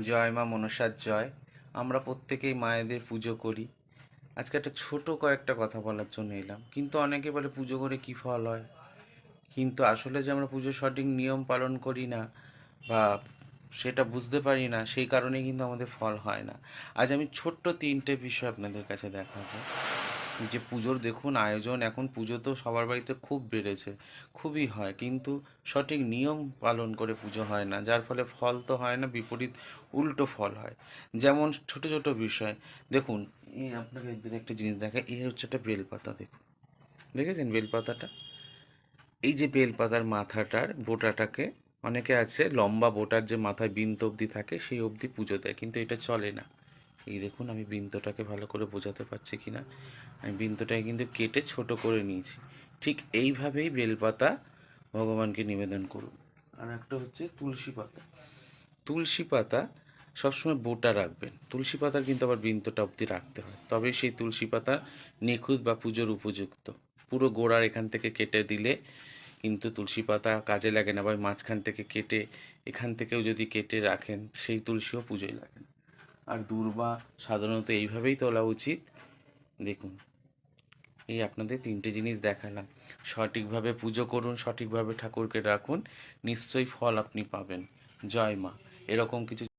জয় মা মনসার জয়। আমরা প্রত্যেকেই মায়েদের পুজো করি। আজকে একটা ছোট কয়েকটা কথা বলার জন্য এলাম। কিন্তু অনেকে বলে পুজো করে কী ফল হয়, কিন্তু আসলে যে আমরা পুজোর সঠিক নিয়ম পালন করি না বা সেটা বুঝতে পারি না, সেই কারণেই কিন্তু আমাদের ফল হয় না। আজ আমি ছোট্ট তিনটে বিষয় আপনাদের কাছে দেখাবো। যে পুজোর দেখুন আয়োজন, এখন পুজো তো সবার বাড়িতে খুব বেড়েছে, খুবই হয়, কিন্তু সঠিক নিয়ম পালন করে পুজো হয় না, যার ফলে ফল তো হয় না, বিপরীত উল্টো ফল হয়। যেমন ছোট ছোট বিষয় দেখুন, এই আপনাকে এদের একটা জিনিস দেখা, এই হচ্ছে একটা বেলপাতা। দেখুন, দেখেছেন বেলপাতাটা? এই যে বেলপাতার মাথাটার বোটাটাকে, অনেকে আছে লম্বা বোটার যে মাথায় বিন্ত অবধি থাকে সেই অবধি পুজো দেয়, কিন্তু এটা চলে না। এই দেখুন, আমি বৃন্তটাকে ভালো করে বোঝাতে পারছি কিনা, আমি বৃন্তটাকে কিন্তু কেটে ছোট করে নিয়েছি। ঠিক এইভাবেই বেলপাতা ভগবানকে নিবেদন করুন। আর একটা হচ্ছে তুলসী পাতা। তুলসী পাতা সবসময় বোটা রাখবেন। তুলসী পাতার কিন্তু আবার বৃন্তটা অবধি রাখতে হয়, তবে সেই তুলসী পাতা নিখুঁত বা পুজোর উপযুক্ত। পুরো গোড়ার এখান থেকে কেটে দিলে কিন্তু তুলসী পাতা কাজে লাগে না, বা মাঝখান থেকে কেটে এখান থেকেও যদি কেটে রাখেন সেই তুলসীও পুজোয় লাগে না। আর দূর্বা সাধারণত এইভাবেই তোলা উচিত। দেখুন, এই আপনাদের তিনটে জিনিস দেখালাম। সঠিকভাবে পুজো করুন, সঠিকভাবে ঠাকুরকে রাখুন, নিশ্চয়ই ফল আপনি পাবেন। জয় মা। এরকম কিছু